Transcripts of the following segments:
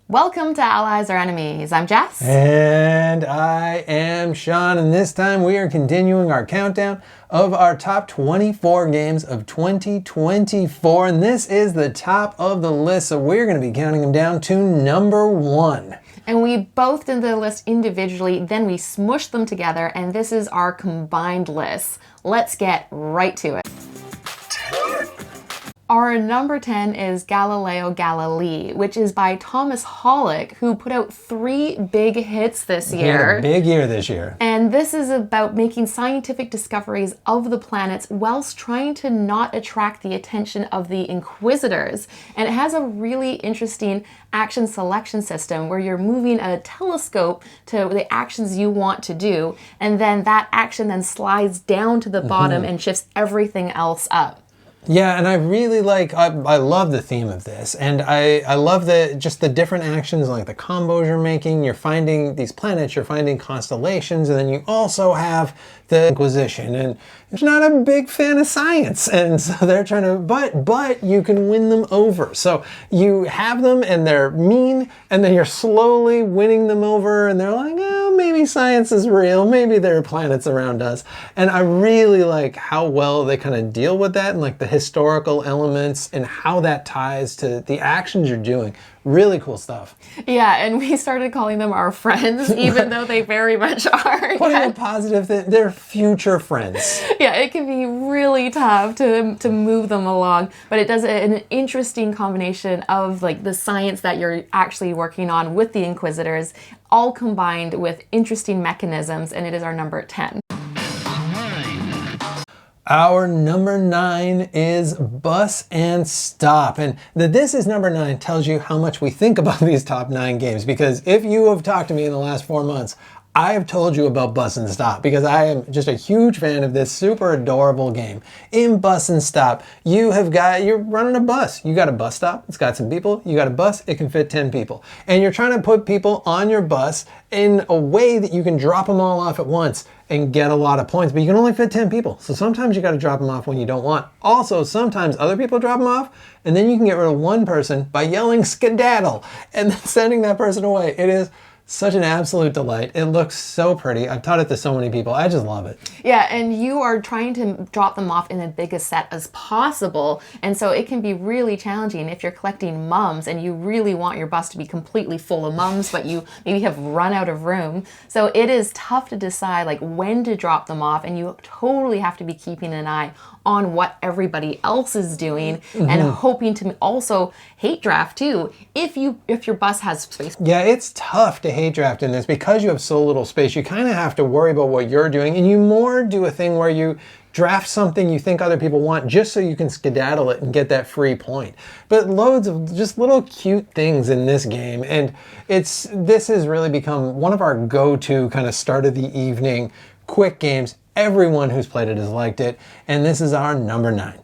Welcome to Allies or Enemies. I'm Jess. And I am Sean, and this time we are continuing our countdown of our top 24 games of 2024, and this is the top of the list, so we're going to be counting them down to number 1. And we both did the list individually, then we smushed them together, and this is our combined list. Let's get right to it. Our number 10 is Galileo Galilei, which is by Thomas Hollick, who put out 3 big hits this year. He had a big year this year. And this is about making scientific discoveries of the planets whilst trying to not attract the attention of the Inquisitors. And it has a really interesting action selection system where you're moving a telescope to the actions you want to do, and then that action then slides down to the bottom and shifts everything else up. Yeah, and I really I love the theme of this, and I love just the different actions, like the combos you're making. You're finding these planets, you're finding constellations, and then you also have the Inquisition, and it's not a big fan of science, and so they're trying to, but you can win them over. So you have them, and they're mean, and then you're slowly winning them over, and they're like, oh, maybe science is real, maybe there are planets around us. And I really like how well they kind of deal with that, and like the historical elements, and how that ties to the actions you're doing. Really cool stuff. Yeah, and we started calling them our friends, even though they very much are. Putting a positive thing, they're future friends. Yeah, it can be really tough to move them along, but it does an interesting combination of like the science that you're actually working on with the Inquisitors, all combined with interesting mechanisms, and it is our number 10. Our number 9 is Bus and Stop. And that this is number 9 tells you how much we think about these top 9 games, because if you have talked to me in the last 4 months, I have told you about Bus and Stop because I am just a huge fan of this super adorable game. In Bus and Stop, you're running a bus. You got a bus stop, it's got some people, you got a bus, it can fit 10 people. And you're trying to put people on your bus in a way that you can drop them all off at once and get a lot of points, but you can only fit 10 people. So sometimes you got to drop them off when you don't want. Also, sometimes other people drop them off, and then you can get rid of one person by yelling skedaddle and then sending that person away. It is such an absolute delight. It looks so pretty. I've taught it to so many people. I just love it. Yeah, and you are trying to drop them off in the biggest set as possible. And so it can be really challenging if you're collecting mums and you really want your bus to be completely full of mums, but you maybe have run out of room. So it is tough to decide like when to drop them off, and you totally have to be keeping an eye on what everybody else is doing and hoping to also hate draft too if your bus has space. Yeah, it's tough to hate draft in this because you have so little space. You kind of have to worry about what you're doing, and you more do a thing where you draft something you think other people want just so you can skedaddle it and get that free point. But loads of just little cute things in this game, and this has really become one of our go-to kind of start of the evening quick games. Everyone who's played it has liked it, and this is our number 9.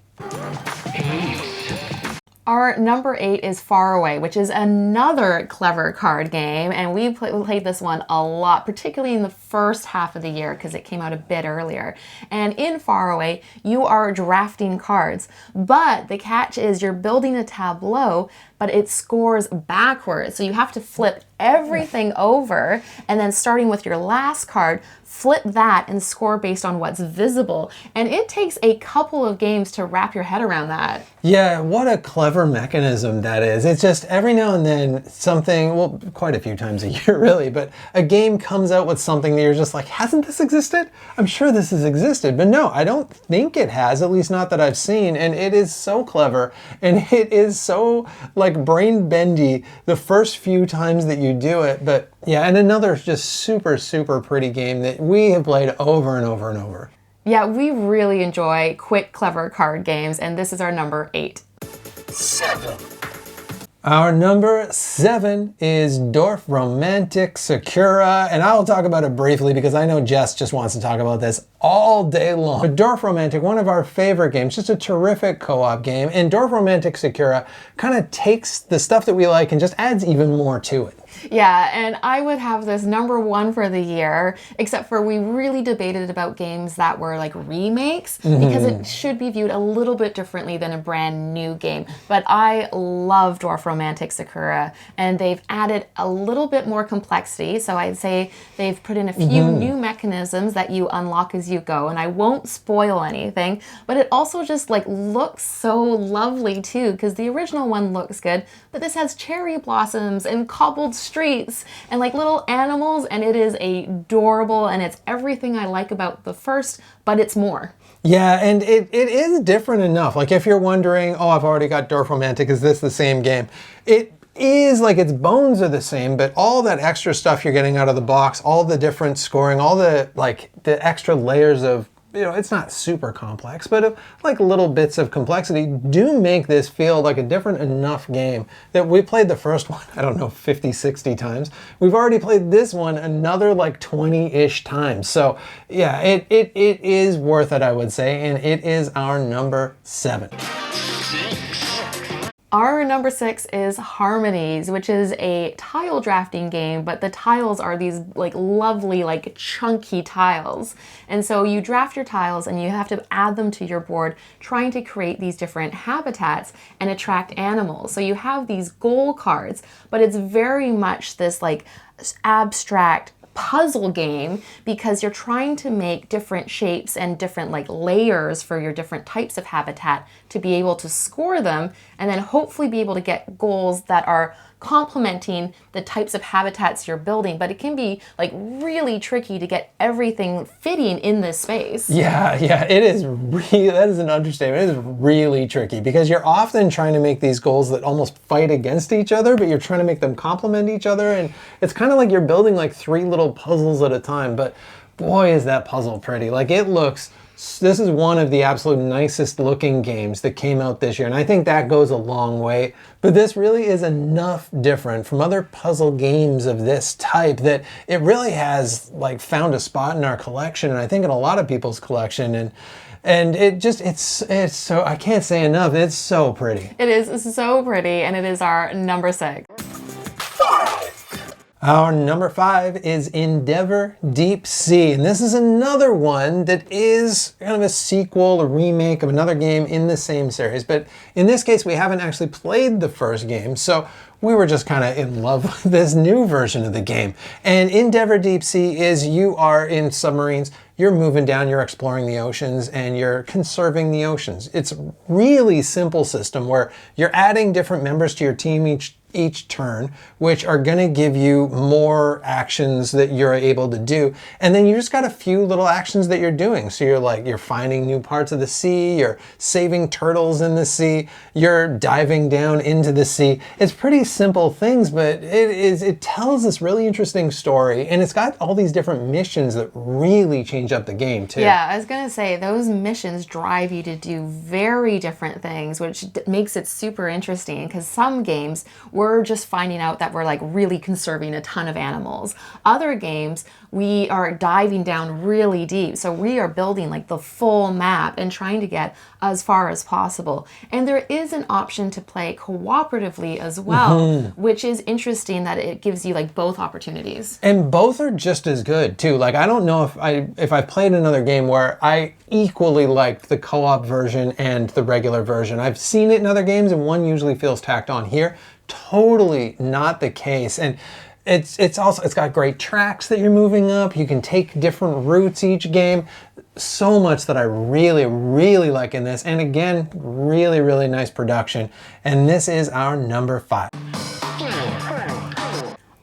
Our number 8 is Far Away, which is another clever card game, and we played this one a lot, particularly in the first half of the year because it came out a bit earlier. And in Far Away, you are drafting cards, but the catch is you're building a tableau, but it scores backwards. So you have to flip everything over, and then starting with your last card, flip that and score based on what's visible. And it takes a couple of games to wrap your head around that. Yeah, what a clever mechanism that is. It's just every now and then something, well, quite a few times a year really, but a game comes out with something that you're just like, hasn't this existed? I'm sure this has existed, but no, I don't think it has, at least not that I've seen. And it is so clever, and it is so like brain bendy the first few times that you do it. But yeah, and another just super, super pretty game that we have played over and over and over. Yeah, we really enjoy quick, clever card games, and this is our number 8. 7. Our number 7 is Dorfromantik Sakura, and I'll talk about it briefly because I know Jess just wants to talk about this all day long. But Dorfromantik, one of our favorite games, just a terrific co-op game, and Dorfromantik Sakura kind of takes the stuff that we like and just adds even more to it. Yeah, and I would have this number one for the year, except for we really debated about games that were like remakes because it should be viewed a little bit differently than a brand new game. But I love Dwarf Romantic Sakura, and they've added a little bit more complexity. So I'd say they've put in a few new mechanisms that you unlock as you go, and I won't spoil anything, but it also just like looks so lovely too, because the original one looks good, but this has cherry blossoms and cobbled streets and like little animals, and it is adorable, and it's everything I like about the first, but it's more. Yeah, and it is different enough. Like if you're wondering, oh, I've already got Dwarf Romantic, is this the same game? It is, like, its bones are the same, but all that extra stuff you're getting out of the box, all the different scoring, all the like the extra layers of, you know, it's not super complex, but like little bits of complexity do make this feel like a different enough game that we played the first one, I don't know, 50, 60 times. We've already played this one another like 20-ish times. So yeah, it is worth it, I would say, and it is our number 7. Our number 6 is Harmonies, which is a tile drafting game, but the tiles are these like lovely, like chunky tiles. And so you draft your tiles and you have to add them to your board, trying to create these different habitats and attract animals. So you have these goal cards, but it's very much this like abstract puzzle game because you're trying to make different shapes and different like layers for your different types of habitat to be able to score them and then hopefully be able to get goals that are complementing the types of habitats you're building. But it can be like really tricky to get everything fitting in this space. Yeah, it is really, that is an understatement. It is really tricky because you're often trying to make these goals that almost fight against each other, but you're trying to make them complement each other. And it's kind of like you're building like 3 little puzzles at a time. But boy, is that puzzle pretty. Like it looks, this is one of the absolute nicest looking games that came out this year, and I think that goes a long way. But this really is enough different from other puzzle games of this type that it really has like found a spot in our collection, and I think in a lot of people's collection. And it just, it's so, I can't say enough, it's so pretty. It is so pretty, and it is our number 6. Our number 5 is Endeavor Deep Sea, and this is another one that is kind of a sequel, a remake of another game in the same series, but in this case we haven't actually played the first game, so we were just kind of in love with this new version of the game. And Endeavor Deep Sea is, you are in submarines, you're moving down, you're exploring the oceans, and you're conserving the oceans. It's a really simple system where you're adding different members to your team each turn, which are going to give you more actions that you're able to do. And then you just got a few little actions that you're doing. So you're finding new parts of the sea, you're saving turtles in the sea, you're diving down into the sea. It's pretty simple things, but it tells this really interesting story, and it's got all these different missions that really change up the game too. Yeah, I was gonna say those missions drive you to do very different things, which makes it super interesting, because some games we're just finding out that we're like really conserving a ton of animals. Other games we are diving down really deep, so we are building like the full map and trying to get as far as possible. And there is an option to play cooperatively as well, which is interesting that it gives you like both opportunities. And both are just as good too. Like I don't know if I've played another game where I equally liked the co-op version and the regular version. I've seen it in other games and one usually feels tacked on. Here, totally not the case. And it's got great tracks that you're moving up. You can take different routes each game. So much that I really, really like in this. And again, really, really nice production. And this is our number 5.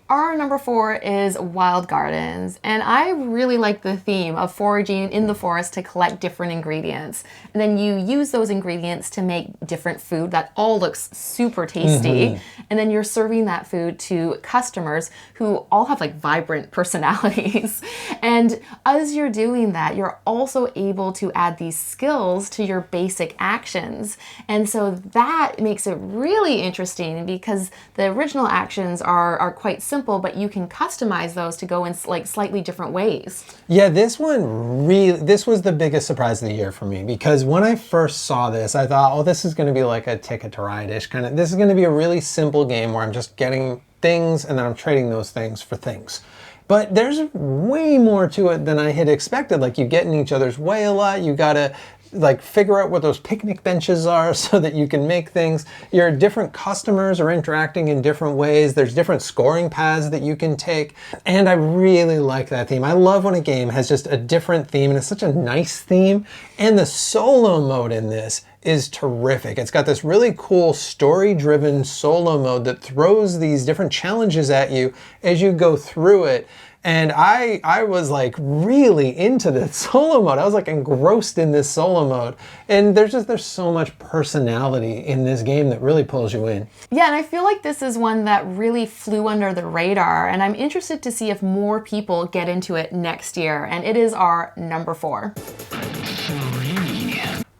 Our number 4 is Wild Gardens, and I really like the theme of foraging in the forest to collect different ingredients. And then you use those ingredients to make different food that all looks super tasty. And then you're serving that food to customers who all have like vibrant personalities. And as you're doing that, you're also able to add these skills to your basic actions. And so that makes it really interesting because the original actions are quite simple, but you can customize those to go in like slightly different ways. Yeah, this was the biggest surprise of the year for me, because when I first saw this, I thought, oh, this is going to be like a Ticket to Ride-ish kind of, this is going to be a really simple game where I'm just getting things, and then I'm trading those things for things. But there's way more to it than I had expected. Like, you get in each other's way a lot. You gotta like figure out where those picnic benches are so that you can make things. Your different customers are interacting in different ways. There's different scoring paths that you can take. And I really like that theme. I love when a game has just a different theme, and it's such a nice theme. And the solo mode in this is terrific. It's got this really cool story-driven solo mode that throws these different challenges at you as you go through it. And I was like really into this solo mode. I was like engrossed in this solo mode. And there's so much personality in this game that really pulls you in. Yeah, and I feel like this is one that really flew under the radar, and I'm interested to see if more people get into it next year. And it is our number 4.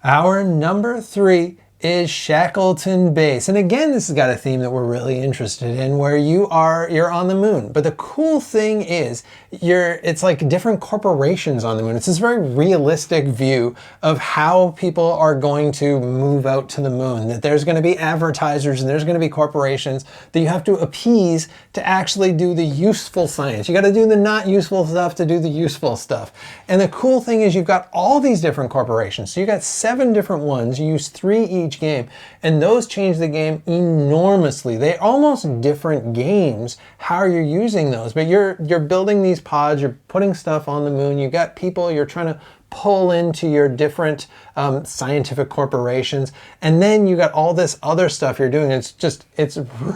Our number 3 is Shackleton Base. And again, this has got a theme that we're really interested in, where you're on the moon. But the cool thing is it's like different corporations on the moon. It's this very realistic view of how people are going to move out to the moon, that there's going to be advertisers and there's going to be corporations that you have to appease to actually do the useful science. You got to do the not useful stuff to do the useful stuff. And the cool thing is you've got all these different corporations. So you got 7 different ones. You use 3 each game, and those change the game enormously. They're almost different games how you're using those, but you're building these pods, you're putting stuff on the moon, you got people you're trying to pull into your different scientific corporations, and then you got all this other stuff you're doing. It's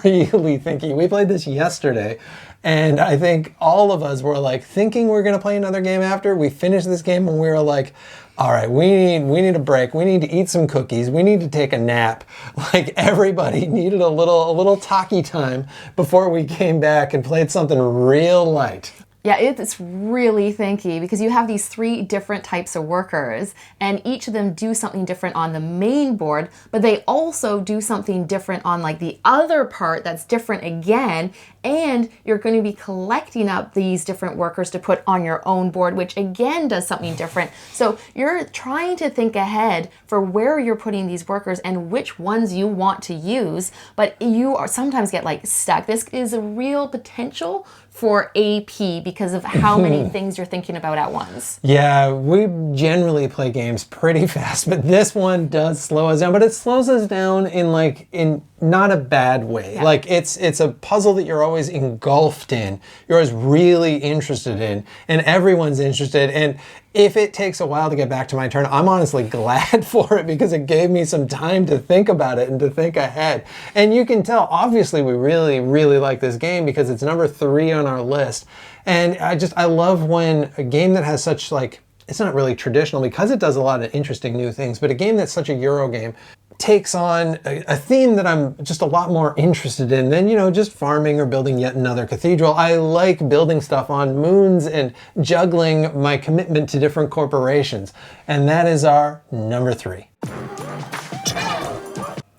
really thinky. We played this yesterday, and I think all of us were like thinking we're gonna play another game after. We finished this game and we were like, all right, we need a break. We need to eat some cookies. We need to take a nap. Like, everybody needed a little talkie time before we came back and played something real light. Yeah, it's really thinky because you have these 3 different types of workers, and each of them do something different on the main board, but they also do something different on like the other part that's different again, and you're going to be collecting up these different workers to put on your own board, which again does something different. So you're trying to think ahead for where you're putting these workers and which ones you want to use, but you sometimes get like stuck. This is a real potential for AP because of how many things you're thinking about at once. Yeah, we generally play games pretty fast, but this one does slow us down, but it slows us down in not a bad way. Yeah. Like, it's a puzzle that you're always engulfed in. You're always really interested in, and everyone's interested. And if it takes a while to get back to my turn, I'm honestly glad for it because it gave me some time to think about it and to think ahead. And you can tell, obviously, we really, really like this game because it's number 3 on our list. And I love when a game that has such, like, it's not really traditional because it does a lot of interesting new things, but a game that's such a Euro game takes on a theme that I'm just a lot more interested in than, just farming or building yet another cathedral. I like building stuff on moons and juggling my commitment to different corporations. And that is our number 3.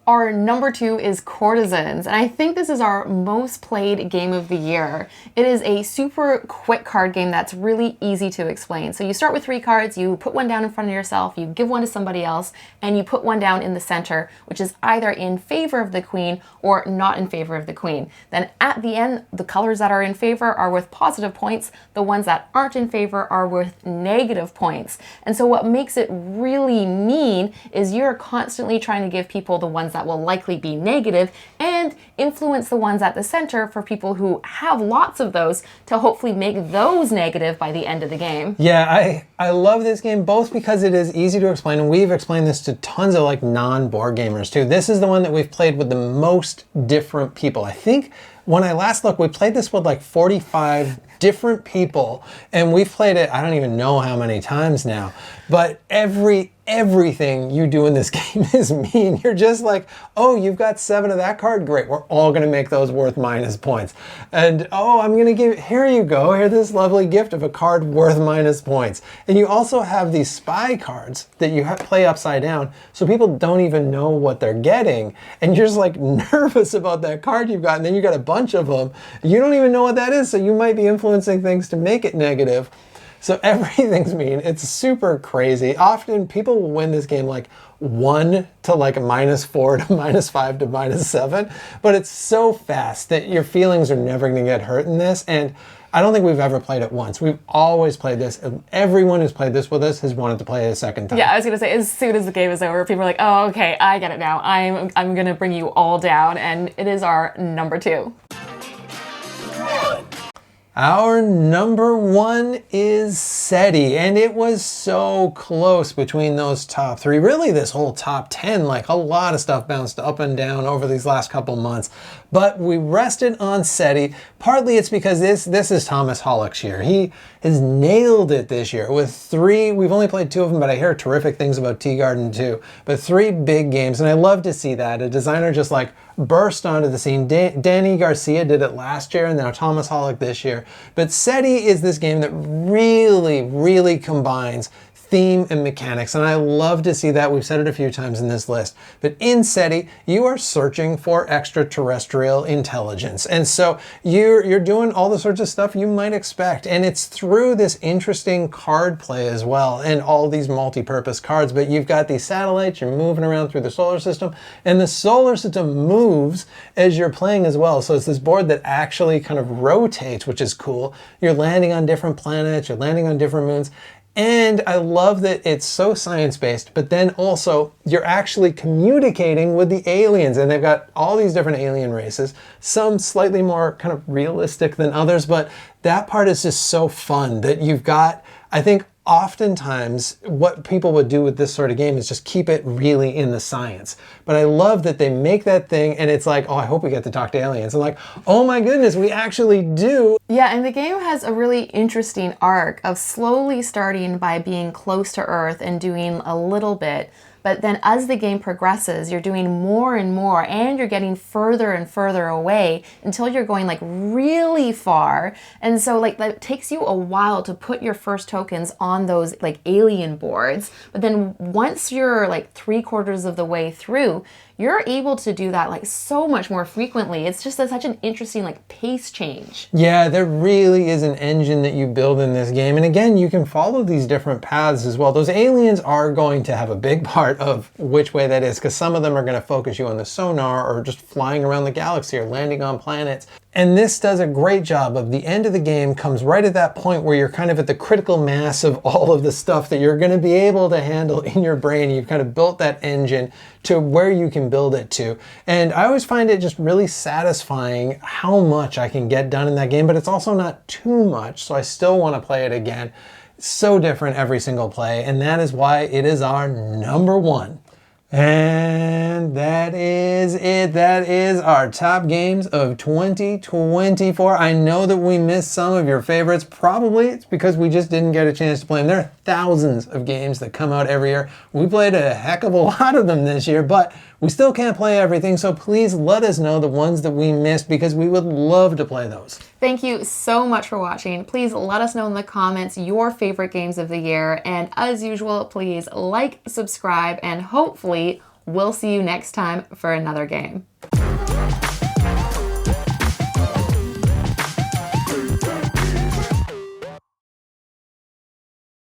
Our number 2 is Courtisans, and I think this is our most played game of the year. It is a super quick card game that's really easy to explain. So you start with 3 cards, you put one down in front of yourself, you give one to somebody else, and you put one down in the center, which is either in favor of the queen or not in favor of the queen. Then at the end, the colors that are in favor are worth positive points, the ones that aren't in favor are worth negative points. And so what makes it really mean is you're constantly trying to give people the ones that will likely be negative and influence the ones at the center for people who have lots of those to hopefully make those negative by the end of the game. Yeah, I love this game both because it is easy to explain, and we've explained this to tons of like non-board gamers too. This is the one that we've played with the most different people. I think when I last looked, we played this with like 45 different people, and we've played it, I don't even know how many times now, but everything you do in this game is mean. You're just like, oh, you've got 7 of that card? Great, we're all gonna make those worth minus points. And oh, I'm gonna give, here you go, here's this lovely gift of a card worth minus points. And you also have these spy cards that you play upside down, so people don't even know what they're getting. And you're just like nervous about that card you've got, and then you got a bunch of them. You don't even know what that is, so you might be influencing things to make it negative. So everything's mean. It's super crazy. Often people will win this game like 1 to like -4 to -5 to -7, but it's so fast that your feelings are never going to get hurt in this. And I don't think we've ever played it once. We've always played this. Everyone who's played this with us has wanted to play it a second time. Yeah, I was gonna say, as soon as the game is over, people are like, oh, okay, I get it now. I'm gonna bring you all down, and it is our number 2. Our number 1 is Seti, and it was so close between those top 3. Really, this whole top 10, like a lot of stuff bounced up and down over these last couple months. But we rested on Seti. Partly it's because this is Thomas Hollick's year. He has nailed it this year with 3. We've only played 2 of them, but I hear terrific things about Tea Garden too. But 3 big games, and I love to see that. A designer just like burst onto the scene. Danny Garcia did it last year, and now Thomas Hollick this year. But Seti is this game that really, really combines theme and mechanics, and I love to see that. We've said it a few times in this list, but in Seti, you are searching for extraterrestrial intelligence, and so you're doing all the sorts of stuff you might expect, and it's through this interesting card play as well, and all these multi-purpose cards. But you've got these satellites, you're moving around through the solar system, and the solar system moves as you're playing as well. So it's this board that actually kind of rotates, which is cool. You're landing on different planets, you're landing on different moons. And I love that it's so science-based, but then also you're actually communicating with the aliens, and they've got all these different alien races, some slightly more kind of realistic than others, but that part is just so fun that you've got, I think, oftentimes what people would do with this sort of game is just keep it really in the science. But I love that they make that thing and it's like, oh, I hope we get to talk to aliens. And like, oh my goodness, we actually do. Yeah, and the game has a really interesting arc of slowly starting by being close to Earth and doing a little bit. But then as the game progresses, you're doing more and more, and you're getting further and further away until you're going like really far. And so like that takes you a while to put your first tokens on those like alien boards. But then once you're like 3/4 of the way through, you're able to do that like so much more frequently. It's just such an interesting like pace change. Yeah, there really is an engine that you build in this game. And again, you can follow these different paths as well. Those aliens are going to have a big part of which way that is, because some of them are going to focus you on the sonar or just flying around the galaxy or landing on planets. And this does a great job of the end of the game comes right at that point where you're kind of at the critical mass of all of the stuff that you're going to be able to handle in your brain. You've kind of built that engine to where you can build it to. And I always find it just really satisfying how much I can get done in that game, but it's also not too much, so I still want to play it again. It's so different every single play, and that is why it is our number 1. And that is it. That is our top games of 2024. I know that we missed some of your favorites. Probably it's because we just didn't get a chance to play them. There are thousands of games that come out every year. We played a heck of a lot of them this year, but we still can't play everything. So please let us know the ones that we missed, because we would love to play those. Thank you so much for watching. Please let us know in the comments your favorite games of the year. And as usual, please like, subscribe, and hopefully we'll see you next time for another game.